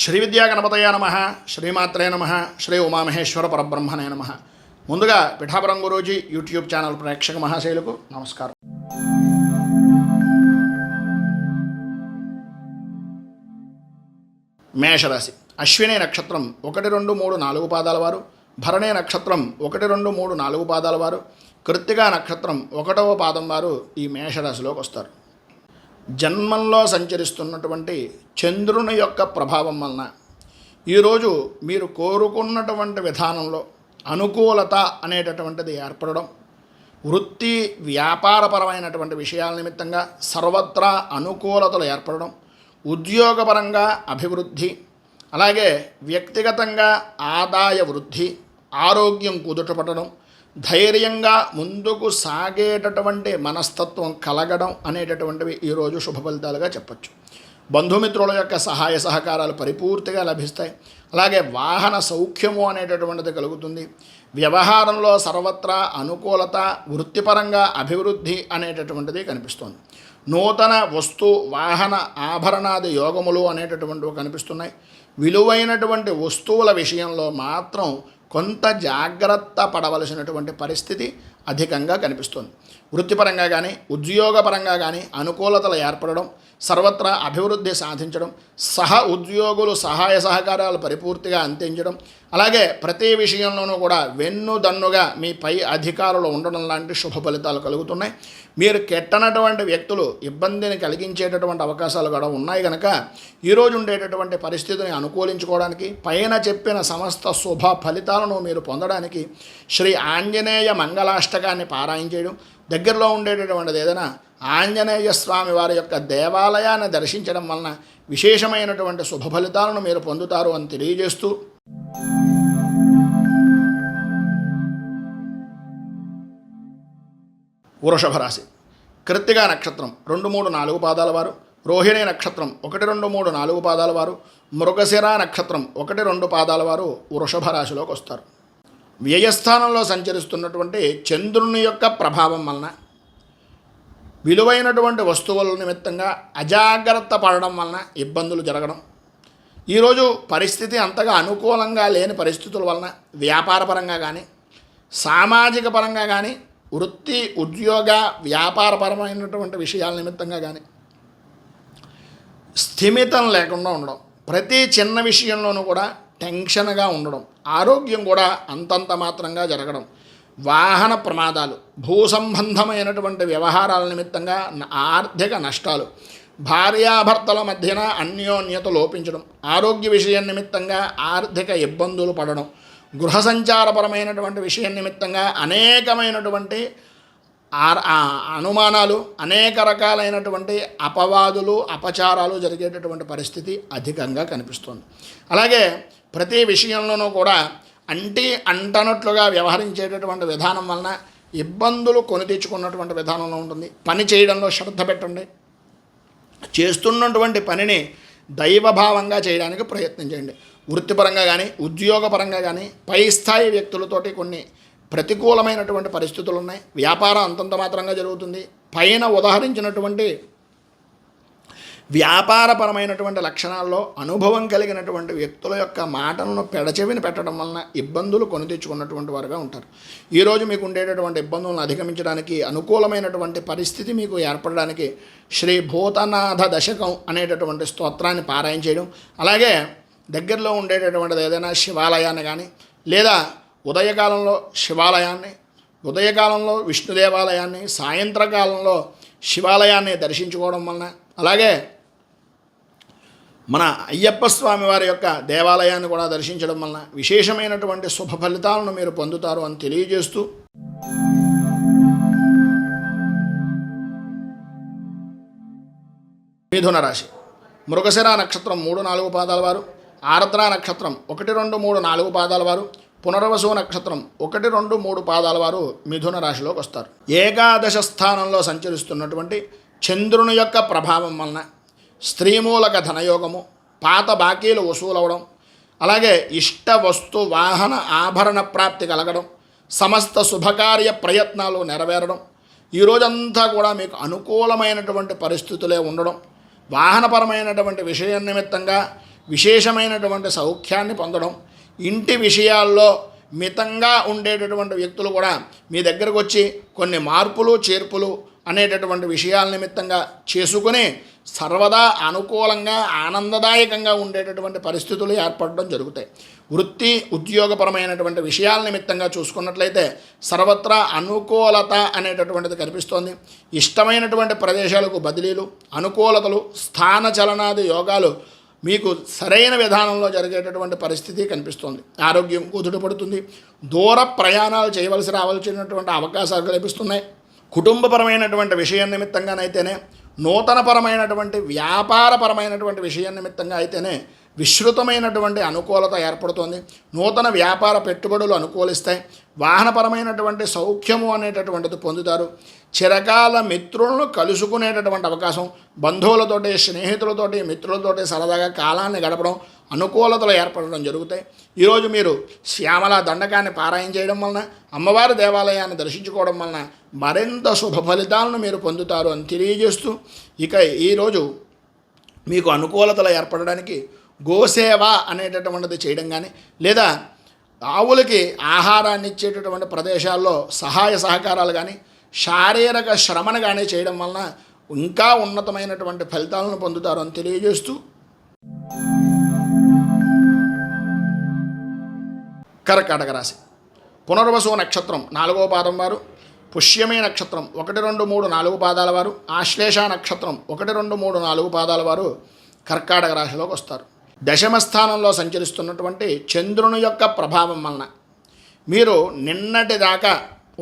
శ్రీ విద్యా గణపతయ నమః, శ్రీమాత్రే నమః, శ్రీ ఉమామహేశ్వర పరబ్రహ్మణే నమః. ముందుగా పిఠాపురం గురూజీ యూట్యూబ్ ఛానల్ ప్రేక్షక మహాశైలకు నమస్కారం. మేషరాశి. అశ్విని నక్షత్రం 1, 2, 3, 4 పాదాల వారు, భరణి నక్షత్రం 1, 2, 3, 4 పాదాల వారు, కృత్తికా నక్షత్రం 1వ పాదం వారు ఈ మేషరాశిలోకి వస్తారు. జన్మంలో సంచరిస్తున్నటువంటి చంద్రుని యొక్క ప్రభావం వలన ఈరోజు మీరు కోరుకున్నటువంటి విధానంలో అనుకూలత అనేటటువంటిది ఏర్పడడం, వృత్తి వ్యాపారపరమైనటువంటి విషయాల నిమిత్తంగా సర్వత్రా అనుకూలతలు ఏర్పడడం, ఉద్యోగపరంగా అభివృద్ధి, అలాగే వ్యక్తిగతంగా ఆదాయ వృద్ధి, ఆరోగ్యం కుదుటపడడం, ధైర్యంగా ముందుకు సాగేటటువంటి మనస్తత్వం కలగడం అనేటటువంటివి ఈరోజు శుభ ఫలితాలుగా చెప్పచ్చు. బంధుమిత్రుల యొక్క సహాయ సహకారాలు పరిపూర్తిగా లభిస్తాయి. అలాగే వాహన సౌఖ్యము అనేటటువంటిది కలుగుతుంది. వ్యవహారంలో సర్వత్రా అనుకూలత, వృత్తిపరంగా అభివృద్ధి అనేటటువంటిది కనిపిస్తుంది. నూతన వస్తు వాహన ఆభరణాది యోగములు అనేటటువంటివి కనిపిస్తున్నాయి. విలువైనటువంటి వస్తువుల విషయంలో మాత్రం కొంత జాగ్రత్త పడవలసినటువంటి పరిస్థితి అధికంగా కనిపిస్తుంది. వృత్తిపరంగా కానీ ఉద్యోగపరంగా కానీ అనుకూలతలు ఏర్పడడం, సర్వత్రా అభివృద్ధి సాధించడం, ఉద్యోగులు సహాయ సహకారాలు పరిపూర్తిగా అందించడం, అలాగే ప్రతి విషయంలోనూ కూడా వెన్నుదన్నుగా మీ పై అధికారులు ఉండడం లాంటి శుభ ఫలితాలు కలుగుతున్నాయి. మీరు కెట్టనటువంటి వ్యక్తులు ఇబ్బందిని కలిగించేటటువంటి అవకాశాలు కూడా ఉన్నాయి కనుక ఈరోజు ఉండేటటువంటి పరిస్థితిని అనుకూలించుకోవడానికి, పైన చెప్పిన సమస్త శుభ ఫలితాలను మీరు పొందడానికి శ్రీ ఆంజనేయ మంగళాష్టకాన్ని పారాయణ చేయడం, దగ్గరలో ఉండేటటువంటిది ఏదైనా ఆంజనేయ స్వామి వారి యొక్క దేవాలయాన్ని దర్శించడం వలన విశేషమైనటువంటి శుభ ఫలితాలను మీరు పొందుతారు అని తెలియజేస్తూ, వృషభ రాశి. కృత్తికా నక్షత్రం 2, 3, 4 పాదాల వారు, రోహిణి నక్షత్రం 1, 2, 3, 4 పాదాల వారు, మృగశిర నక్షత్రం 1, 2 పాదాల వారు వృషభ రాశిలోకి వస్తారు. వ్యయస్థానంలో సంచరిస్తున్నటువంటి చంద్రుని యొక్క ప్రభావం వలన విలువైనటువంటి వస్తువుల నిమిత్తంగా అజాగ్రత్త పడడం వలన ఇబ్బందులు జరగడం, ఈరోజు పరిస్థితి అంతగా అనుకూలంగా లేని పరిస్థితుల వలన వ్యాపారపరంగా కానీ సామాజిక పరంగా కానీ వృత్తి ఉద్యోగ వ్యాపారపరమైనటువంటి విషయాల నిమిత్తంగా కానీ స్థిమితం లేకుండా ఉండడం, ప్రతి చిన్న విషయంలోనూ కూడా టెన్షన్గా ఉండడం, ఆరోగ్యం కూడా అంతంత మాత్రంగా జరగడం, వాహన ప్రమాదాలు, భూ సంబంధమైనటువంటి వ్యవహారాల నిమిత్తంగా ఆర్థిక నష్టాలు, భార్యాభర్తల మధ్యన అన్యోన్యత లోపించడం, ఆరోగ్య విషయం నిమిత్తంగా ఆర్థిక ఇబ్బందులు పడడం, గృహ సంచారపరమైనటువంటి విషయం నిమిత్తంగా అనేకమైనటువంటి అనుమానాలు, అనేక రకాలైనటువంటి అపవాదులు అపచారాలు జరిగేటటువంటి పరిస్థితి అధికంగా కనిపిస్తుంది. అలాగే ప్రతి విషయంలోనూ కూడా అంటనట్లుగా వ్యవహరించేటటువంటి విధానం వలన ఇబ్బందులు కొని తెచ్చుకున్నటువంటి విధానంలో ఉంటుంది. పని చేయడంలో శ్రద్ధ పెట్టండి. చేస్తున్నటువంటి పనిని దైవభావంగా చేయడానికి ప్రయత్నించండి. వృత్తిపరంగా కానీ ఉద్యోగపరంగా కానీ పై స్థాయి వ్యక్తులతోటి కొన్ని ప్రతికూలమైనటువంటి పరిస్థితులు ఉన్నాయి. వ్యాపారం అంతంత మాత్రంగా జరుగుతుంది. పైన ఉదాహరించినటువంటి వ్యాపారపరమైనటువంటి లక్షణాల్లో అనుభవం కలిగినటువంటి వ్యక్తుల యొక్క మాటలను పెడచెవిని పెట్టడం వలన ఇబ్బందులు కొని తెచ్చుకున్నటువంటి వారుగా ఉంటారు. ఈరోజు మీకు ఉండేటటువంటి ఇబ్బందులను అధిగమించడానికి అనుకూలమైనటువంటి పరిస్థితి మీకు ఏర్పడడానికి శ్రీ భూతనాథ దశకం అనేటటువంటి స్తోత్రాన్ని పారాయణ చేయడం, అలాగే దగ్గరలో ఉండేటటువంటిది ఏదైనా శివాలయాన్ని కానీ లేదా ఉదయకాలంలో శివాలయాన్ని, ఉదయకాలంలో విష్ణు దేవాలయాన్ని, సాయంత్రకాలంలో శివాలయాన్ని దర్శించుకోవడం వలన, అలాగే మన అయ్యప్ప స్వామి వారి యొక్క దేవాలయాన్ని కూడా దర్శించడం వలన విశేషమైనటువంటి శుభ ఫలితాలను మీరు పొందుతారు అని తెలియజేస్తూ, మిథున రాశి. మృగశిర నక్షత్రం 3, 4 పాదాల వారు, ఆర్ద్ర నక్షత్రం 1, 2, 3, 4 పాదాల వారు, పునర్వసు నక్షత్రం 1, 2, 3 పాదాల వారు మిథున రాశిలోకి వస్తారు. ఏకాదశ స్థానంలో సంచరిస్తున్నటువంటి చంద్రుని యొక్క ప్రభావం వలన స్త్రీమూలక ధనయోగము, పాత బాకీలు వసూలవడం, అలాగే ఇష్ట వస్తు వాహన ఆభరణ ప్రాప్తి కలగడం, సమస్త శుభకార్య ప్రయత్నాలు నెరవేరడం, ఈ రోజంతా కూడా మీకు అనుకూలమైనటువంటి పరిస్థితులే ఉండడం, వాహనపరమైనటువంటి విషయం నిమిత్తంగా విశేషమైనటువంటి సౌఖ్యాన్ని పొందడం, ఇంటి విషయాల్లో మితంగా ఉండేటటువంటి వ్యక్తులు కూడా మీ దగ్గరకు వచ్చి కొన్ని మార్పులు చేర్పులు అనేటటువంటి విషయాల నిమిత్తంగా చేసుకుని సర్వదా అనుకూలంగా ఆనందదాయకంగా ఉండేటటువంటి పరిస్థితులు ఏర్పడడం జరుగుతాయి. వృత్తి ఉద్యోగపరమైనటువంటి విషయాల నిమిత్తంగా చూసుకున్నట్లయితే సర్వత్రా అనుకూలత అనేటటువంటిది కనిపిస్తోంది. ఇష్టమైనటువంటి ప్రదేశాలకు బదిలీలు, అనుకూలతలు, స్థాన చలనాది యోగాలు మీకు సరైన విధానంలో జరిగేటటువంటి పరిస్థితి కనిపిస్తోంది. ఆరోగ్యం కుదుటపడుతుంది. దూర ప్రయాణాలు చేయవలసి రావాల్సినటువంటి అవకాశాలు లభిస్తున్నాయి. కుటుంబపరమైనటువంటి విషయం నిమిత్తంగానైతేనే, నూతనపరమైనటువంటి వ్యాపారపరమైనటువంటి విషయం నిమిత్తంగా అయితేనే విస్తృతమైనటువంటి అనుకూలత ఏర్పడుతోంది. నూతన వ్యాపార పెట్టుబడులు అనుకూలిస్తాయి. వాహనపరమైనటువంటి సౌఖ్యము అనేటటువంటిది పొందుతారు. చిరకాల మిత్రులను కలుసుకునేటటువంటి అవకాశం, బంధువులతోటి, స్నేహితులతోటి, మిత్రులతోటి సరదాగా కాలాన్ని గడపడం, అనుకూలతలు ఏర్పడడం జరుగుతాయి. ఈరోజు మీరు శ్యామల దండకాన్ని పారాయణ చేయడం వలన, అమ్మవారి దేవాలయాన్ని దర్శించుకోవడం వలన మరింత శుభ ఫలితాలను మీరు పొందుతారు అని తెలియజేస్తూ, ఇక ఈరోజు మీకు అనుకూలతలు ఏర్పడడానికి గోసేవ అనేటటువంటిది చేయడం కానీ, లేదా ఆవులకి ఆహారాన్ని ఇచ్చేటటువంటి ప్రదేశాల్లో సహాయ సహకారాలు కానీ, శారీరక శ్రమను కానీ చేయడం వలన ఇంకా ఉన్నతమైనటువంటి ఫలితాలను పొందుతారు అని తెలియజేస్తూ, కర్కాటక రాశి పునర్వసు నక్షత్రం 4వ పాదం వారు, పుష్యమే నక్షత్రం 1, 2, 3, 4 పాదాల వారు, ఆశ్లేష నక్షత్రం 1, 2, 3, 4 పాదాల వారు కర్కాటక రాశిలోకి వస్తారు. దశమ స్థానంలో సంచరిస్తున్నటువంటి చంద్రుని యొక్క ప్రభావం వలన మీరు నిన్నటి దాకా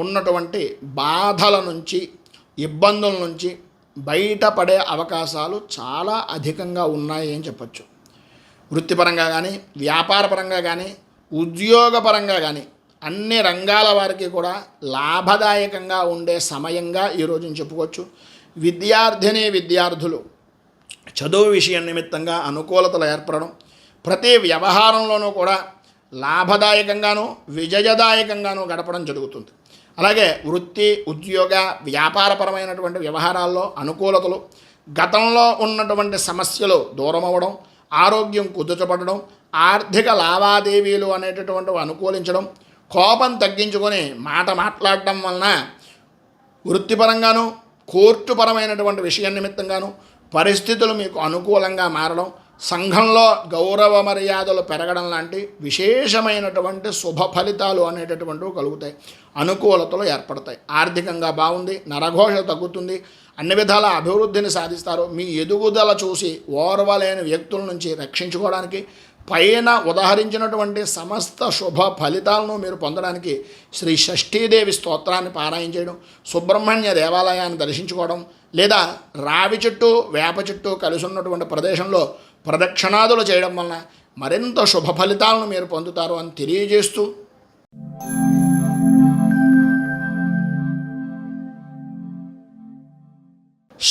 ఉన్నటువంటి బాధల నుంచి, ఇబ్బందుల నుంచి బయటపడే అవకాశాలు చాలా అధికంగా ఉన్నాయి అని చెప్పచ్చు. వృత్తిపరంగా కానీ, వ్యాపారపరంగా కానీ, ఉద్యోగపరంగా కానీ అన్ని రంగాల వారికి కూడా లాభదాయకంగా ఉండే సమయంగా ఈరోజు చెప్పుకోవచ్చు. విద్యార్థులు చదువు విషయం నిమిత్తంగా అనుకూలతలు ఏర్పడడం, ప్రతి వ్యవహారంలోనూ కూడా లాభదాయకంగాను విజయదాయకంగాను గడపడం జరుగుతుంది. అలాగే వృత్తి ఉద్యోగ వ్యాపారపరమైనటువంటి వ్యవహారాల్లో అనుకూలతలు, గతంలో ఉన్నటువంటి సమస్యలు దూరమవ్వడం, ఆరోగ్యం కుదుటపడడం, ఆర్థిక లావాదేవీలు అనేటటువంటివి అనుకూలించడం, కోపం తగ్గించుకొని మాట మాట్లాడడం వలన వృత్తిపరంగాను కోర్టుపరమైనటువంటి విషయం నిమిత్తంగాను పరిస్థితులు మీకు అనుకూలంగా మారడం, సంఘంలో గౌరవ మర్యాదలు పెరగడం లాంటి విశేషమైనటువంటి శుభ ఫలితాలు అనేటటువంటివి కలుగుతాయి. అనుకూలతలు ఏర్పడతాయి. ఆర్థికంగా బాగుంది, నరఘోష తగ్గుతుంది, అన్ని విధాల అభివృద్ధిని సాధిస్తారు. మీ ఎదుగుదల చూసి ఓర్వలేని వ్యక్తుల నుంచి రక్షించుకోవడానికి, పైన ఉదహరించినటువంటి సమస్త శుభ ఫలితాలను మీరు పొందడానికి శ్రీ షష్ఠీదేవి స్తోత్రాన్ని పారాయణ చేయడం, సుబ్రహ్మణ్య దేవాలయాన్ని దర్శించుకోవడం, లేదా రావి చెట్టు వేప చెట్టు కలిసి ఉన్నటువంటి ప్రదేశంలో ప్రదక్షిణాదులు చేయడం వలన మరింత శుభ ఫలితాలను మీరు పొందుతారు అని తెలియజేస్తూ,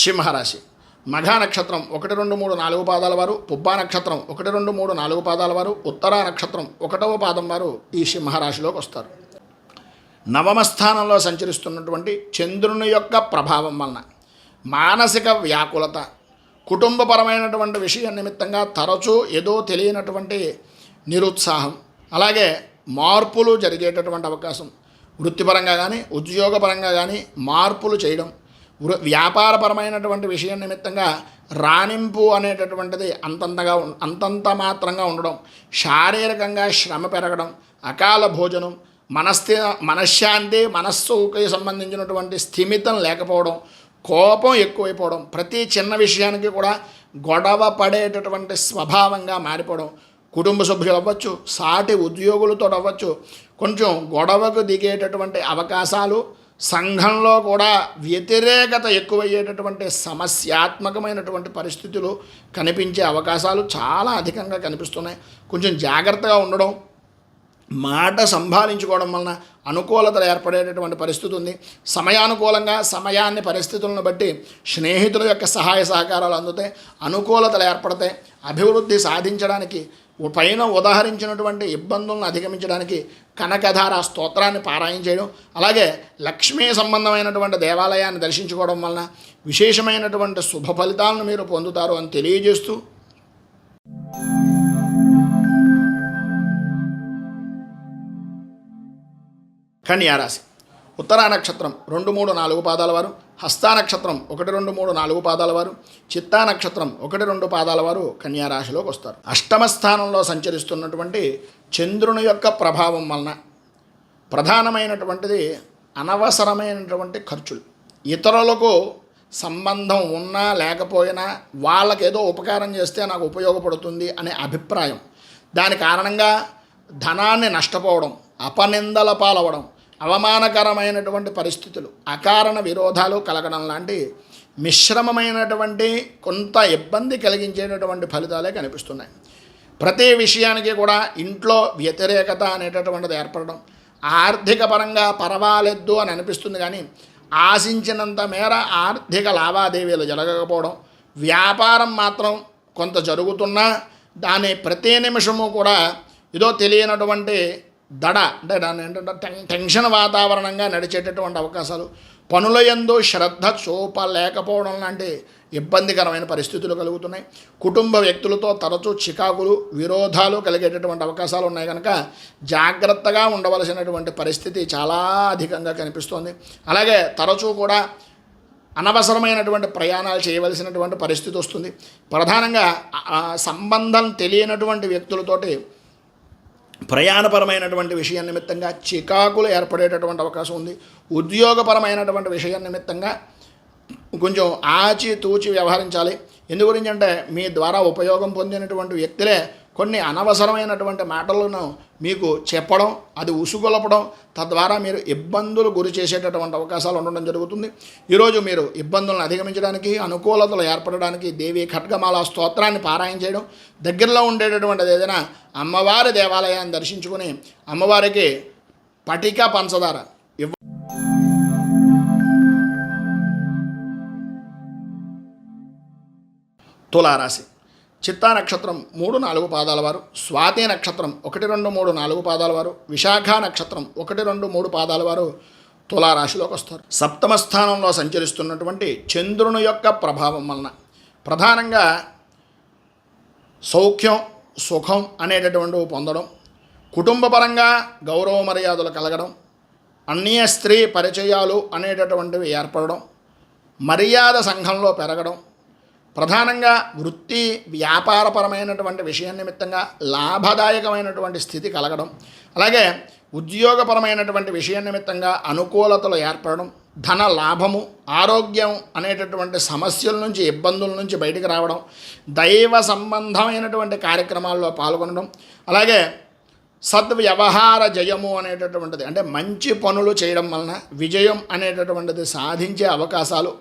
సింహరాశి మఘా నక్షత్రం 1, 2, 3, 4 పాదాల వారు, పుబ్బా నక్షత్రం 1, 2, 3, 4 పాదాల వారు, ఉత్తరా నక్షత్రం 1వ పాదం వారు ఈ సింహరాశిలోకి వస్తారు. నవమ స్థానంలో సంచరిస్తున్నటువంటి చంద్రుని యొక్క ప్రభావం వలన మానసిక వ్యాకులత, కుటుంబపరమైనటువంటి విషయం నిమిత్తంగా తరచూ ఏదో తెలియనటువంటి నిరుత్సాహం, అలాగే మార్పులు జరిగేటటువంటి అవకాశం, వృత్తిపరంగా కానీ ఉద్యోగపరంగా కానీ మార్పులు చేయడం, వ్యాపారపరమైనటువంటి విషయం నిమిత్తంగా రాణింపు అనేటటువంటిది అంతంత మాత్రంగా ఉండడం, శారీరకంగా శ్రమ పెరగడం, అకాల భోజనం, మనశ్శాంతి, మనస్సుకి సంబంధించినటువంటి స్థిమితం లేకపోవడం, కోపం ఎక్కువైపోవడం, ప్రతి చిన్న విషయానికి కూడా గొడవ పడేటటువంటి స్వభావంగా మారిపోవడం, కుటుంబ సభ్యులు అవ్వచ్చు, సాటి ఉద్యోగులతో అవ్వచ్చు, కొంచెం గొడవకు దిగేటటువంటి అవకాశాలు, సంఘంలో కూడా వ్యతిరేకత ఎక్కువయ్యేటటువంటి సమస్యాత్మకమైనటువంటి పరిస్థితులు కనిపించే అవకాశాలు చాలా అధికంగా కనిపిస్తున్నాయి. కొంచెం జాగ్రత్తగా ఉండడం, మాట సంభాళించుకోవడం వలన అనుకూలతలు ఏర్పడేటటువంటి పరిస్థితి ఉంది. సమయానుకూలంగా సమయాన్ని పరిస్థితులను బట్టి స్నేహితుల యొక్క సహాయ సహకారాలు అందుతాయి, అనుకూలతలు ఏర్పడతాయి. అభివృద్ధి సాధించడానికి, పైన ఉదాహరించినటువంటి ఇబ్బందులను అధిగమించడానికి కనకధార స్తోత్రాన్ని పారాయణ చేయడం, అలాగే లక్ష్మీ సంబంధమైనటువంటి దేవాలయాన్ని దర్శించుకోవడం వలన విశేషమైనటువంటి శుభ ఫలితాలను మీరు పొందుతారు అని తెలియజేస్తూ కన్యారాశి ఉత్తరా నక్షత్రం 2, 3, 4 పాదాల వారు, హస్తా నక్షత్రం 1, 2, 3, 4 పాదాల వారు, చిత్తా నక్షత్రం 1, 2 పాదాల వారు కన్యారాశిలోకి వస్తారు. అష్టమ స్థానంలో సంచరిస్తున్నటువంటి చంద్రుని యొక్క ప్రభావం వలన ప్రధానమైనటువంటిది అనవసరమైనటువంటి ఖర్చులు. ఇతరులకు సంబంధం ఉన్నా లేకపోయినా వాళ్ళకేదో ఉపకారం చేస్తే నాకు ఉపయోగపడుతుంది అనే అభిప్రాయం, దాని కారణంగా ధనాన్ని నష్టపోవడం, అపనిందల పాలవడం, అవమానకరమైనటువంటి పరిస్థితులు, అకారణ విరోధాలు కలగడం లాంటి మిశ్రమమైనటువంటి కొంత ఇబ్బంది కలిగించేటటువంటి ఫలితాలే కనిపిస్తున్నాయి. ప్రతి విషయానికి కూడా ఇంట్లో వ్యతిరేకత అనేటటువంటిది ఏర్పడడం, ఆర్థిక పరంగా పర్వాలేదు అని అనిపిస్తుంది కానీ ఆశించినంత మేర ఆర్థిక లావాదేవీలు జరగకపోవడం, వ్యాపారం మాత్రం కొంత జరుగుతున్నా దాని ప్రతి నిమిషము కూడా ఏదో తెలియనటువంటి దడ అంటే దాన్ని ఏంటంటే టెన్షన్ వాతావరణంగా నడిచేటటువంటి అవకాశాలు, పనుల యందు శ్రద్ధ చూపలేకపోవడం లాంటి ఇబ్బందికరమైన పరిస్థితులు కలుగుతున్నాయి. కుటుంబ వ్యక్తులతో తరచూ చికాకులు విరోధాలు కలిగేటటువంటి అవకాశాలు ఉన్నాయి కనుక జాగ్రత్తగా ఉండవలసినటువంటి పరిస్థితి చాలా అధికంగా కనిపిస్తోంది. అలాగే తరచూ కూడా అనవసరమైనటువంటి ప్రయాణాలు చేయవలసినటువంటి పరిస్థితి వస్తుంది. ప్రధానంగా సంబంధం తెలియనటువంటి వ్యక్తులతోటి ప్రయాణపరమైనటువంటి విషయం నిమిత్తంగా చికాకులు ఏర్పడేటటువంటి అవకాశం ఉంది. ఉద్యోగపరమైనటువంటి విషయం నిమిత్తంగా కొంచెం ఆచితూచి వ్యవహరించాలి. ఎందు గురించి అంటే మీ ద్వారా ఉపయోగం పొందినటువంటి వ్యక్తులే కొన్ని అనవసరమైనటువంటి మాటలను మీకు చెప్పడం, అది ఉసుగొలపడం, తద్వారా మీరు ఇబ్బందులు గురి చేసేటటువంటి అవకాశాలు ఉండడం జరుగుతుంది. ఈరోజు మీరు ఇబ్బందులను అధిగమించడానికి, అనుకూలతలు ఏర్పడడానికి దేవి ఖడ్గమాల స్తోత్రాన్ని పారాయణ చేయడం, దగ్గరలో ఉండేటటువంటిది ఏదైనా అమ్మవారి దేవాలయాన్ని దర్శించుకుని అమ్మవారికి పటిక పంచదార తులారాశి చిత్తా నక్షత్రం 3, 4 పాదాల వారు, స్వాతి నక్షత్రం 1, 2, 3, 4 పాదాల వారు, విశాఖ నక్షత్రం 1, 2, 3 పాదాల వారు తులారాశిలోకి వస్తారు. సప్తమ స్థానంలో సంచరిస్తున్నటువంటి చంద్రుని యొక్క ప్రభావం వలన ప్రధానంగా సౌఖ్యం, సుఖం అనేటటువంటివి పొందడం, కుటుంబపరంగా గౌరవ మర్యాదలు కలగడం, అన్య స్త్రీ పరిచయాలు అనేటటువంటివి ఏర్పడడం, మర్యాద సంఘంలో పెరగడం, ప్రధానంగా వృత్తి వ్యాపారపరమైనటువంటి విషయం నిమిత్తంగా లాభదాయకమైనటువంటి స్థితి కలగడం, అలాగే ఉద్యోగపరమైనటువంటి విషయం నిమిత్తంగా అనుకూలతలు ఏర్పడడం, ధన లాభము, ఆరోగ్యం అనేటటువంటి సమస్యల నుంచి ఇబ్బందుల నుంచి బయటికి రావడం, దైవ సంబంధమైనటువంటి కార్యక్రమాల్లో పాల్గొనడం, అలాగే సద్వ్యవహార జయము అనేటటువంటిది అంటే మంచి పనులు చేయడం వలన విజయం అనేటటువంటిది సాధించే అవకాశాలు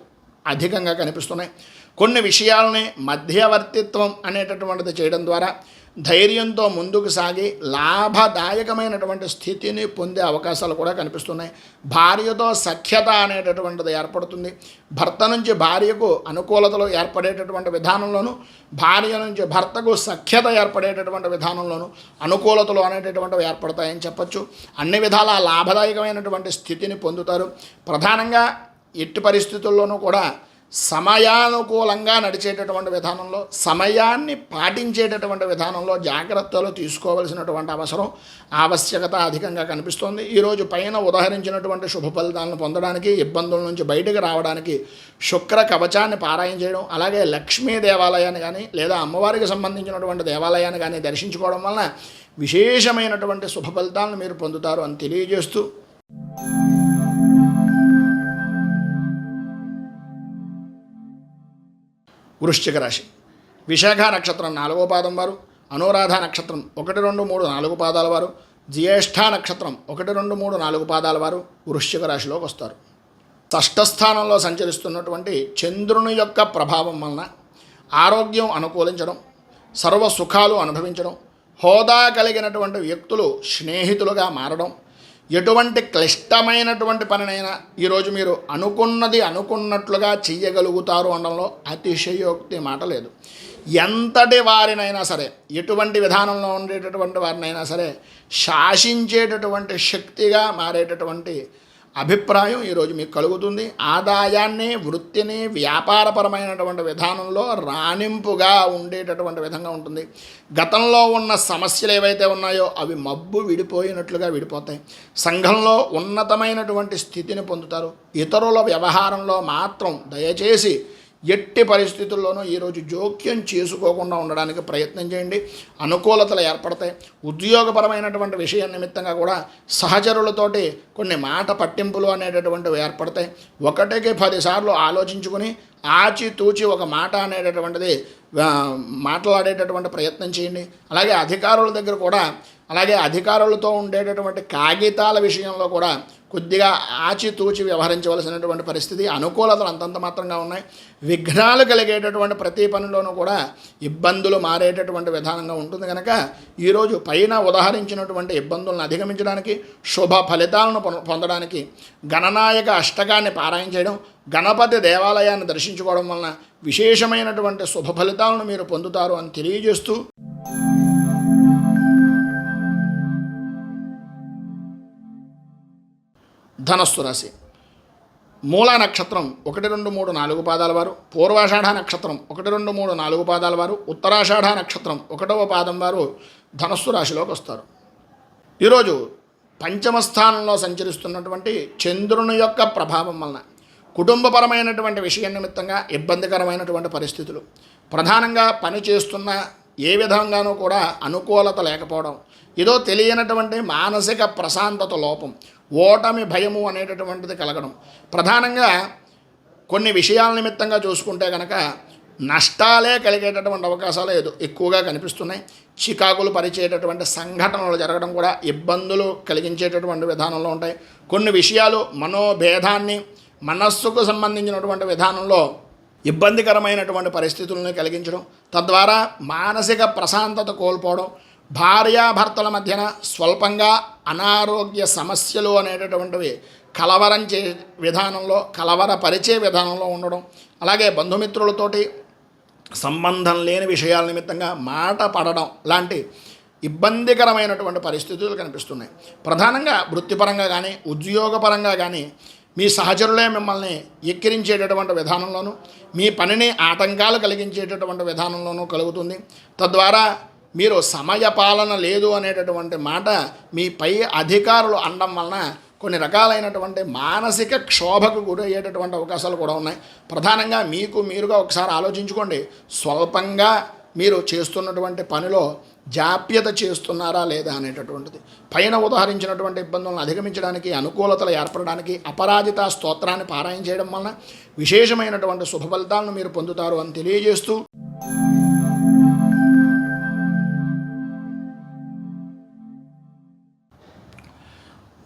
అధికంగా కనిపిస్తున్నాయి. కొన్ని విషయాలని మధ్యవర్తిత్వం అనేటటువంటిది చేయడం ద్వారా ధైర్యంతో ముందుకు సాగి లాభదాయకమైనటువంటి స్థితిని పొందే అవకాశాలు కూడా కనిపిస్తున్నాయి. భార్యతో సఖ్యత అనేటటువంటిది ఏర్పడుతుంది. భర్త నుంచి భార్యకు అనుకూలతలు ఏర్పడేటటువంటి విధానంలోనూ, భార్య నుంచి భర్తకు సఖ్యత ఏర్పడేటటువంటి విధానంలోనూ అనుకూలతలు అనేటటువంటివి ఏర్పడతాయని చెప్పచ్చు. అన్ని విధాల లాభదాయకమైనటువంటి స్థితిని పొందుతారు. ప్రధానంగా ఎట్టి పరిస్థితుల్లోనూ కూడా సమయానుకూలంగా నడిచేటటువంటి విధానంలో, సమయాన్ని పాటించేటటువంటి విధానంలో జాగ్రత్తలు తీసుకోవలసినటువంటి ఆవశ్యకత అధికంగా కనిపిస్తోంది. ఈరోజు పైన ఉదాహరించినటువంటి శుభ ఫలితాలను పొందడానికి, ఇబ్బందుల నుంచి బయటకు రావడానికి శుక్ర కవచాన్ని పారాయణ చేయడం, అలాగే లక్ష్మీ దేవాలయాన్ని కానీ లేదా అమ్మవారికి సంబంధించినటువంటి దేవాలయాన్ని కానీ దర్శించుకోవడం వలన విశేషమైనటువంటి శుభ ఫలితాలను మీరు పొందుతారు అని తెలియజేస్తూ వృశ్చిక రాశి విశాఖ నక్షత్రం 4వ పాదం వారు, అనురాధ నక్షత్రం 1, 2, 3, 4 పాదాల వారు, జ్యేష్ఠ నక్షత్రం 1, 2, 3, 4 పాదాల వారు వృశ్చిక రాశిలోకి వస్తారు. షష్ఠస్థానంలో సంచరిస్తున్నటువంటి చంద్రుని యొక్క ప్రభావం వలన ఆరోగ్యం అనుకూలించడం, సర్వ సుఖాలు అనుభవించడం, హోదా కలిగినటువంటి వ్యక్తులు స్నేహితులుగా మారడం, ఎటువంటి క్లిష్టమైనటువంటి పనినైనా ఈరోజు మీరు అనుకున్నది అనుకున్నట్లుగా చెయ్యగలుగుతారు అనడంలో అతిశయోక్తి మాట లేదు. ఎంతటి వారినైనా సరే, ఎటువంటి విధానంలో ఉండేటటువంటి వారినైనా సరే శాసించేటటువంటి శక్తిగా మారేటటువంటి అభిప్రాయం ఈరోజు మీకు కలుగుతుంది. ఆదాయాన్ని, వృత్తిని వ్యాపారపరమైనటువంటి విధానంలో రాణింపుగా ఉండేటటువంటి విధంగా ఉంటుంది. గతంలో ఉన్న సమస్యలు ఏవైతే ఉన్నాయో అవి మబ్బు విడిపోయినట్లుగా విడిపోతాయి. సంఘంలో ఉన్నతమైనటువంటి స్థితిని పొందుతారు. ఇతరుల వ్యవహారంలో మాత్రం దయచేసి ఎట్టి పరిస్థితుల్లోనూ ఈరోజు జోక్యం చేసుకోకుండా ఉండడానికి ప్రయత్నం చేయండి. అనుకూలతలు ఏర్పడతాయి. ఉద్యోగపరమైనటువంటి విషయం నిమిత్తంగా కూడా సహచరులతోటి కొన్ని మాట పట్టింపులు అనేటటువంటివి ఏర్పడతాయి. ఒకటికి 10 సార్లు ఆలోచించుకుని ఆచితూచి ఒక మాట అనేటటువంటిది మాట్లాడేటటువంటి ప్రయత్నం చేయండి. అలాగే అధికారుల దగ్గర కూడా, అలాగే అధికారులతో ఉండేటటువంటి కాగితాల విషయంలో కూడా కొద్దిగా ఆచితూచి వ్యవహరించవలసినటువంటి పరిస్థితి. అనుకూలతలు అంతంత మాత్రంగా ఉన్నాయి. విఘ్నాలు కలిగేటటువంటి ప్రతి పనిలోనూ కూడా ఇబ్బందులు మారేటటువంటి విధానంగా ఉంటుంది కనుక ఈరోజు పైన ఉదాహరించినటువంటి ఇబ్బందులను అధిగమించడానికి, శుభ ఫలితాలను పొందడానికి గణనాయక అష్టకాన్ని పారాయణ చేయడం, గణపతి దేవాలయాన్ని దర్శించుకోవడం వలన విశేషమైనటువంటి శుభ ఫలితాలను మీరు పొందుతారు అని తెలియజేస్తూ, ధనస్సు రాశి మూలా నక్షత్రం 1, 2, 3, 4 పాదాల వారు, పూర్వాషాఢ నక్షత్రం 1, 2, 3, 4 పాదాల వారు, ఉత్తరాషాఢ నక్షత్రం 1వ పాదం వారు ధనస్సు రాశిలోకి వస్తారు. ఈరోజు పంచమ స్థానంలో సంచరిస్తున్నటువంటి చంద్రుని యొక్క ప్రభావం వలన కుటుంబపరమైనటువంటి విషయం నిమిత్తంగా ఇబ్బందికరమైనటువంటి పరిస్థితులు, ప్రధానంగా పని చేస్తున్న ఏ విధంగానూ కూడా అనుకూలత లేకపోవడం, ఏదో తెలియనటువంటి మానసిక ప్రశాంతత లోపం, ఓటమి భయము అనేటటువంటిది కలగడం, ప్రధానంగా కొన్ని విషయాల నిమిత్తంగా చూసుకుంటే కనుక నష్టాలే కలిగేటటువంటి అవకాశాలు ఎక్కువగా కనిపిస్తున్నాయి. చికాకులు పరిచేటటువంటి సంఘటనలు జరగడం కూడా ఇబ్బందులు కలిగించేటటువంటి విధానంలో ఉంటాయి. కొన్ని విషయాలు మనోభేదాన్ని, మనస్సుకు సంబంధించినటువంటి విధానంలో ఇబ్బందికరమైనటువంటి పరిస్థితులను కలిగించడం, తద్వారా మానసిక ప్రశాంతత కోల్పోవడం, భార్యాభర్తల మధ్యన స్వల్పంగా అనారోగ్య సమస్యలు అనేటటువంటివి కలవరపరిచే విధానంలో ఉండడం, అలాగే బంధుమిత్రులతోటి సంబంధం లేని విషయాల నిమిత్తంగా మాట పడడం లాంటి ఇబ్బందికరమైనటువంటి పరిస్థితులు కనిపిస్తున్నాయి. ప్రధానంగా వృత్తిపరంగా కానీ, ఉద్యోగపరంగా కానీ మీ సహచరులే మిమ్మల్ని ఎక్కిరించేటటువంటి విధానంలోనూ, మీ పనిని ఆటంకాలు కలిగించేటటువంటి విధానంలోనూ కలుగుతుంది. తద్వారా మీరు సమయపాలన లేదు అనేటటువంటి మాట మీ పై అధికారులు అనడం వలన కొన్ని రకాలైనటువంటి మానసిక క్షోభకు గురయ్యేటటువంటి అవకాశాలు కూడా ఉన్నాయి. ప్రధానంగా మీకు మీరుగా ఒకసారి ఆలోచించుకోండి. స్వల్పంగా మీరు చేస్తున్నటువంటి పనిలో జాప్యత చేస్తున్నారా లేదా అనేటటువంటిది. పైన ఉదాహరించినటువంటి ఇబ్బందులను అధిగమించడానికి, అనుకూలతలు ఏర్పడడానికి అపరాజిత స్తోత్రాన్ని పారాయణ చేయడం వలన విశేషమైనటువంటి శుభ ఫలితాలను మీరు పొందుతారు అని తెలియజేస్తూ,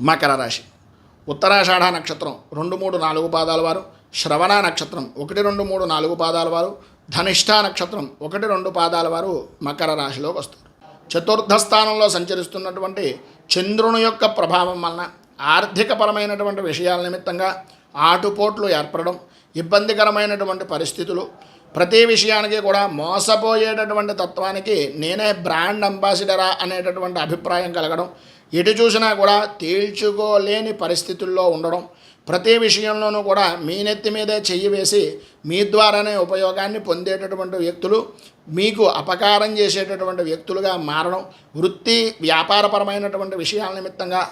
మకర రాశి ఉత్తరాషాఢ నక్షత్రం 2, 3, 4 పాదాల వారు, శ్రవణ నక్షత్రం 1, 2, 3, 4 పాదాల వారు, ధనిష్ఠ నక్షత్రం 1, 2 పాదాల వారు మకర రాశిలోకి వస్తారు. చతుర్థ స్థానంలో సంచరిస్తున్నటువంటి చంద్రుని యొక్క ప్రభావం వలన ఆర్థికపరమైనటువంటి విషయాల నిమిత్తంగా ఆటుపోట్లు ఏర్పడడం, ఇబ్బందికరమైనటువంటి పరిస్థితులు, ప్రతి విషయానికి కూడా మోసపోయేటటువంటి తత్వానికి నేనే బ్రాండ్ అంబాసిడరా అనేటటువంటి అభిప్రాయం కలగడం, ఎటు చూసినా కూడా తేల్చుకోలేని పరిస్థితుల్లో ఉండడం, ప్రతి విషయంలోనూ కూడా మీ నెత్తి మీదే చెయ్యి వేసి మీ ద్వారానే ఉపయోగాన్ని పొందేటటువంటి వ్యక్తులు మీకు అపకారం చేసేటటువంటి వ్యక్తులుగా మారడం, వృత్తి వ్యాపారపరమైనటువంటి విషయాల నిమిత్తంగా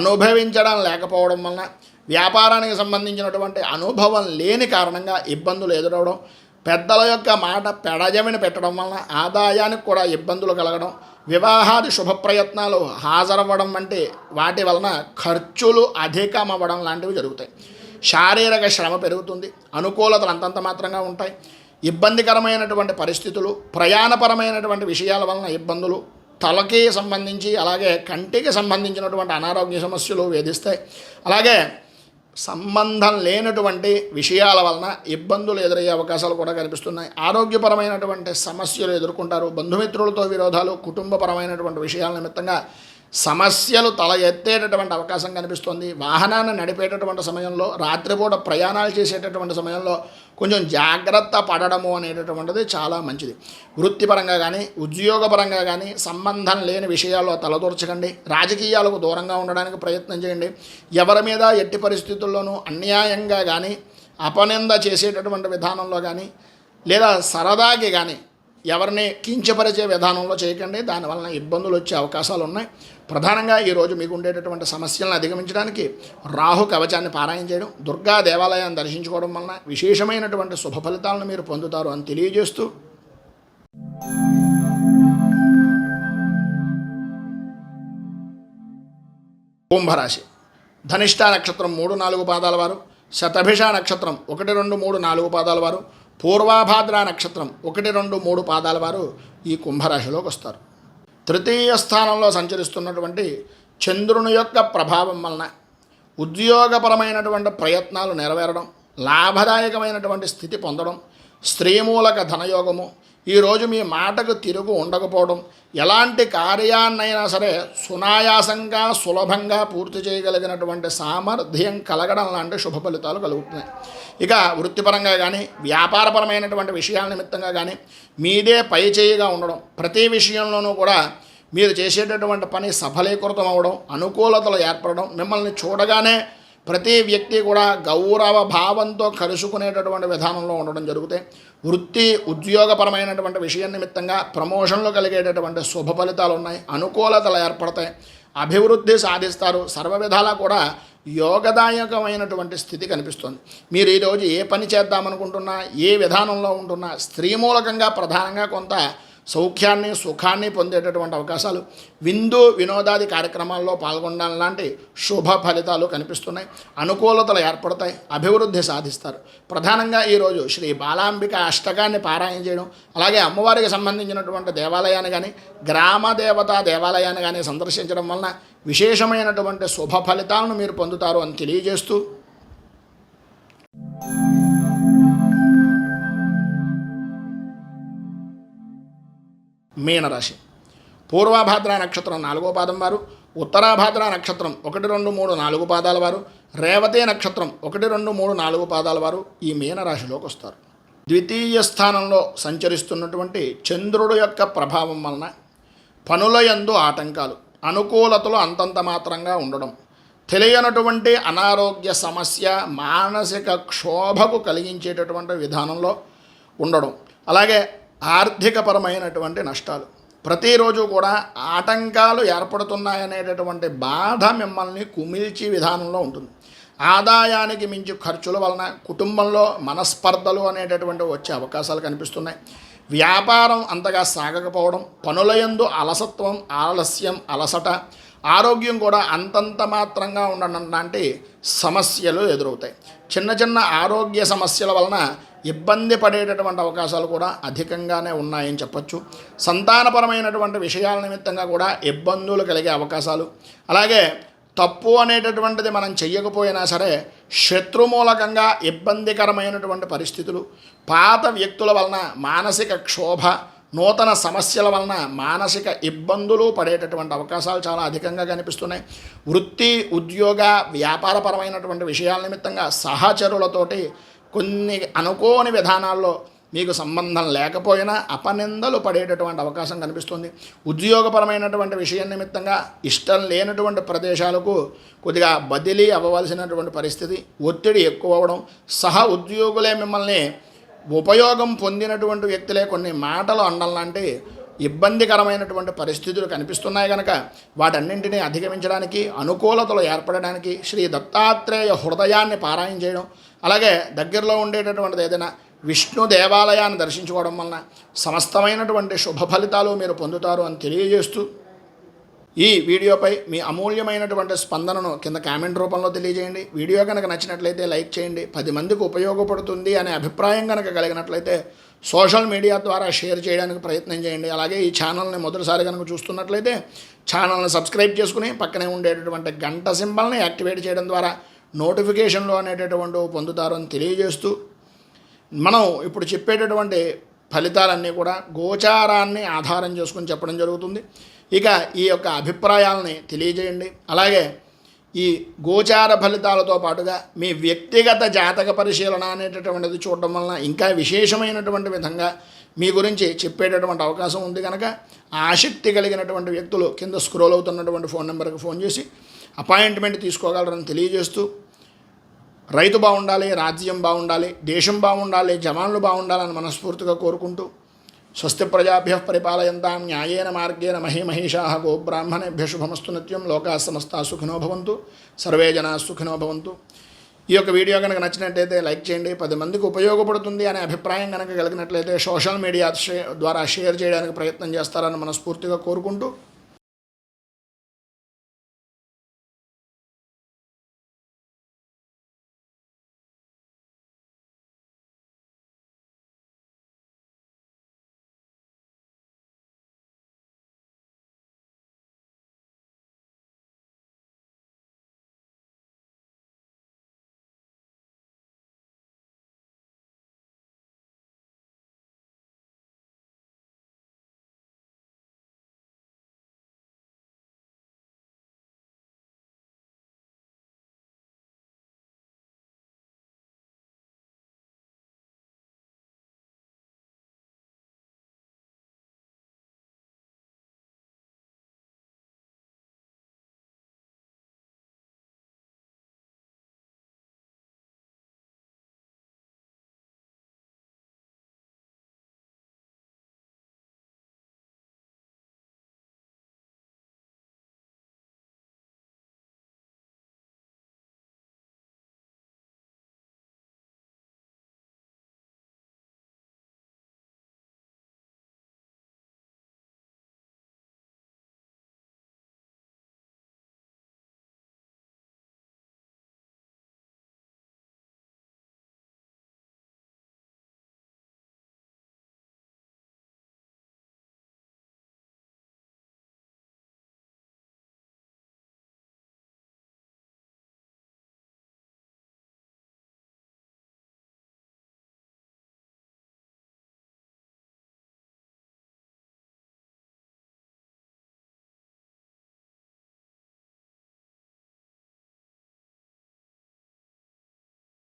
అనుభవించడం లేకపోవడం వలన, వ్యాపారానికి సంబంధించినటువంటి అనుభవం లేని కారణంగా ఇబ్బందులు ఎదురవడం, పెద్దల యొక్క మాట పెడజమిని పెట్టడం వలన ఆదాయానికి కూడా ఇబ్బందులు కలగడం, వివాహాది శుభప్రయత్నాలు హాజరవ్వడం వంటి వాటి వలన ఖర్చులు అధికమవ్వడం లాంటివి జరుగుతాయి. శారీరక శ్రమ పెరుగుతుంది. అనుకూలతలు అంతంత మాత్రంగా ఉంటాయి. ఇబ్బందికరమైనటువంటి పరిస్థితులు, ప్రయాణపరమైనటువంటి విషయాల వలన ఇబ్బందులు, తలకి సంబంధించి అలాగే కంటికి సంబంధించినటువంటి అనారోగ్య సమస్యలు వేధిస్తాయి. అలాగే సంబంధం లేనటువంటి విషయాల వలన ఇబ్బందులు ఎదురయ్యే అవకాశాలు కూడా కనిపిస్తున్నాయి. ఆరోగ్యపరమైనటువంటి సమస్యలు ఎదుర్కొంటారు. బంధుమిత్రులతో విరోధాలు, కుటుంబపరమైనటువంటి విషయాల నిమిత్తంగా సమస్యలు తల ఎత్తేటటువంటి అవకాశం కనిపిస్తుంది. వాహనాన్ని నడిపేటటువంటి సమయంలో, రాత్రిపూట ప్రయాణాలు చేసేటటువంటి సమయంలో కొంచెం జాగ్రత్త పడడము అనేటటువంటిది చాలా మంచిది. వృత్తిపరంగా కానీ ఉద్యోగపరంగా కానీ సంబంధం లేని విషయాల్లో తలదూర్చకండి. రాజకీయాలకు దూరంగా ఉండడానికి ప్రయత్నం చేయండి. ఎవరి మీద ఎట్టి పరిస్థితుల్లోనూ అన్యాయంగా కానీ అపనింద చేసేటటువంటి విధానంలో కానీ లేదా సరదాకి కానీ ఎవరిని కించపరిచే విధానంలో చేయకండి. దానివలన ఇబ్బందులు వచ్చే అవకాశాలు ఉన్నాయి. ప్రధానంగా ఈరోజు మీకు ఉండేటటువంటి సమస్యలను అధిగమించడానికి రాహు కవచాన్ని పారాయణ చేయడం, దుర్గా దేవాలయాన్ని దర్శించుకోవడం వలన విశేషమైనటువంటి శుభ ఫలితాలను మీరు పొందుతారు అని తెలియజేస్తూ, కుంభరాశి ధనిష్ట నక్షత్రం 3-4 పాదాల వారు, శతభిష నక్షత్రం 1, 2, 3, 4 పాదాల వారు, పూర్వాభాద్ర నక్షత్రం 1, 2, 3 పాదాల వారు ఈ కుంభరాశిలోకి వస్తారు. తృతీయ స్థానంలో సంచరిస్తున్నటువంటి చంద్రుని యొక్క ప్రభావం వలన ఉద్యోగపరమైనటువంటి ప్రయత్నాలు నెరవేరడం, లాభదాయకమైనటువంటి స్థితి పొందడం, స్త్రీమూలక ధనయోగము, ఈరోజు మీ మాటకు తిరుగు ఉండకపోవడం, ఎలాంటి కార్యాన్నైనా సరే సునాయాసంగా సులభంగా పూర్తి చేయగలిగినటువంటి సామర్థ్యం కలగడం లాంటి శుభ ఫలితాలు కలుగుతున్నాయి. ఇక వృత్తిపరంగా కానీ వ్యాపారపరమైనటువంటి విషయాల నిమిత్తంగా కానీ మీదే పై చేయిగా ఉండడం, ప్రతి విషయంలోనూ కూడా మీరు చేసేటటువంటి పని సఫలీకృతం అవ్వడం, అనుకూలతలు ఏర్పడడం, మిమ్మల్ని చూడగానే ప్రతి వ్యక్తి కూడా గౌరవ భావంతో కలుసుకునేటటువంటి విధానంలో ఉండడం జరుగుతాయి. వృత్తి ఉద్యోగపరమైనటువంటి విషయం నిమిత్తంగా ప్రమోషన్లు కలిగేటటువంటి శుభ ఫలితాలు ఉన్నాయి. అనుకూలతలు ఏర్పడతాయి. అభివృద్ధి సాధిస్తారు. సర్వ విధాలా కూడా యోగదాయకమైనటువంటి స్థితి కనిపిస్తుంది. మీరు ఈరోజు ఏ పని చేద్దామనుకుంటున్నా, ఏ విధానంలో ఉంటున్నా స్త్రీ మూలకంగా ప్రధానంగా కొంత సౌఖ్యాన్ని సుఖాన్ని పొందేటటువంటి అవకాశాలు, విందు వినోదాది కార్యక్రమాల్లో పాల్గొనడం లాంటి శుభ ఫలితాలు కనిపిస్తున్నాయి. అనుకూలతలు ఏర్పడతాయి. అభివృద్ధి సాధిస్తారు. ప్రధానంగా ఈరోజు శ్రీ బాలాంబిక అష్టకాన్ని పారాయణ చేయడం, అలాగే అమ్మవారికి సంబంధించినటువంటి దేవాలయాన్ని కానీ గ్రామ దేవతా దేవాలయాన్ని కానీ సందర్శించడం వలన విశేషమైనటువంటి శుభ ఫలితాలను మీరు పొందుతారు అని తెలియజేస్తూ, మీనరాశి పూర్వాభాద్ర నక్షత్రం 4వ పాదం వారు, ఉత్తరాభాద్ర నక్షత్రం 1, 2, 3, 4 పాదాల వారు, రేవతి నక్షత్రం 1, 2, 3, 4 పాదాల వారు ఈ మీనరాశిలోకి వస్తారు. ద్వితీయ స్థానంలో సంచరిస్తున్నటువంటి చంద్రుడు యొక్క ప్రభావం వలన పనుల యందు ఆటంకాలు, అనుకూలతలు అంతంత మాత్రంగా ఉండడం, తెలియనటువంటి అనారోగ్య సమస్య, మానసిక క్షోభకు కలిగించేటటువంటి విధానంలో ఉండడం, అలాగే ఆర్థికపరమైనటువంటి నష్టాలు, ప్రతిరోజు కూడా ఆటంకాలు ఏర్పడుతున్నాయనేటటువంటి బాధ మిమ్మల్ని కుమిల్చి విధానంలో ఉంటుంది. ఆదాయానికి మించి ఖర్చుల వలన కుటుంబంలో మనస్పర్ధలు అనేటటువంటివి వచ్చే అవకాశాలు కనిపిస్తున్నాయి. వ్యాపారం అంతగా సాగకపోవడం, పనులయందు అలసత్వం, ఆలస్యం, అలసట, ఆరోగ్యం కూడా అంతంత మాత్రంగా ఉండడం లాంటి సమస్యలు ఎదురవుతాయి. చిన్న చిన్న ఆరోగ్య సమస్యల వలన ఇబ్బంది పడేటటువంటి అవకాశాలు కూడా అధికంగానే ఉన్నాయని చెప్పచ్చు. సంతానపరమైనటువంటి విషయాల నిమిత్తంగా కూడా ఇబ్బందులు కలిగే అవకాశాలు, అలాగే తప్పు అనేటటువంటిది మనం చెయ్యకపోయినా సరే శత్రుమూలకంగా ఇబ్బందికరమైనటువంటి పరిస్థితులు, పాత వ్యక్తుల వలన మానసిక క్షోభ, నూతన సమస్యల వలన మానసిక ఇబ్బందులు పడేటటువంటి అవకాశాలు చాలా అధికంగా కనిపిస్తున్నాయి. వృత్తి ఉద్యోగ వ్యాపారపరమైనటువంటి విషయాల నిమిత్తంగా సహచరులతోటి కొన్ని అనుకోని విధానాల్లో మీకు సంబంధం లేకపోయినా అపనిందలు పడేటటువంటి అవకాశం కనిపిస్తుంది. ఉద్యోగపరమైనటువంటి విషయం నిమిత్తంగా ఇష్టం లేనటువంటి ప్రదేశాలకు కొద్దిగా బదిలీ అవ్వవలసినటువంటి పరిస్థితి, ఒత్తిడి ఎక్కువ అవ్వడం, సహ ఉద్యోగులే మిమ్మల్ని ఉపయోగం పొందినటువంటి వ్యక్తులే కొన్ని మాటలు అనడం లాంటి ఇబ్బందికరమైనటువంటి పరిస్థితులు కనిపిస్తున్నాయి. కనుక వాటన్నింటినీ అధిగమించడానికి, అనుకూలతలు ఏర్పడడానికి శ్రీ దత్తాత్రేయ హృదయాన్ని పారాయణ చేయడం, అలాగే దగ్గరలో ఉండేటటువంటిది ఏదైనా విష్ణు దేవాలయాన్ని దర్శించుకోవడం వలన సమస్తమైనటువంటి శుభ ఫలితాలు మీరు పొందుతారు అని తెలియజేస్తూ, ఈ వీడియోపై మీ అమూల్యమైనటువంటి స్పందనను కింద కామెంట్ రూపంలో తెలియజేయండి. వీడియో కనుక నచ్చినట్లయితే లైక్ చేయండి. 10 మందికి ఉపయోగపడుతుంది అనే అభిప్రాయం కనుక కలిగినట్లయితే సోషల్ మీడియా ద్వారా షేర్ చేయడానికి ప్రయత్నం చేయండి. అలాగే ఈ ఛానల్ని మొదటిసారి కనుక చూస్తున్నట్లయితే ఛానల్ని సబ్స్క్రైబ్ చేసుకుని పక్కనే ఉండేటటువంటి గంట సింబల్ని యాక్టివేట్ చేయడం ద్వారా నోటిఫికేషన్లు అనేటటువంటి పొందుతారు అని తెలియజేస్తూ, మనం ఇప్పుడు చెప్పేటటువంటి ఫలితాలన్నీ కూడా గోచారాన్ని ఆధారం చేసుకుని చెప్పడం జరుగుతుంది. ఇక ఈ యొక్క అభిప్రాయాలని తెలియజేయండి. అలాగే ఈ గోచార ఫలితాలతో పాటుగా మీ వ్యక్తిగత జాతక పరిశీలన అనేటటువంటిది చూడడం వలన ఇంకా విశేషమైనటువంటి విధంగా మీ గురించి చెప్పేటటువంటి అవకాశం ఉంది. కనుక ఆసక్తి కలిగినటువంటి వ్యక్తులు కింద స్క్రోల్ అవుతున్నటువంటి ఫోన్ నెంబర్కి ఫోన్ చేసి అపాయింట్మెంట్ తీసుకోగలరని తెలియజేస్తూ, రైతు బాగుండాలి, రాజ్యం బాగుండాలి, దేశం బాగుండాలి, జవాన్లు బాగుండాలని మనస్ఫూర్తిగా కోరుకుంటూ, స్వస్తి ప్రజాభ్యః పరిపాలయంతాం న్యాయేన మార్గేణ మహీమహీషాః గోబ్రాహ్మణేభ్యః శుభమస్తు నిత్యం. లోకాః సమస్తాః సుఖినో భవంతు, సర్వే జనాః సుఖినో భవంతు. ఈ యొక్క వీడియో కనుక నచ్చినట్లయితే లైక్ చేయండి. 10 మందికి ఉపయోగపడుతుంది అనే అభిప్రాయం కనుక కలిగినట్లయితే సోషల్ మీడియా ద్వారా షేర్ చేయడానికి ప్రయత్నం చేస్తారని మనస్ఫూర్తిగా కోరుకుంటూ,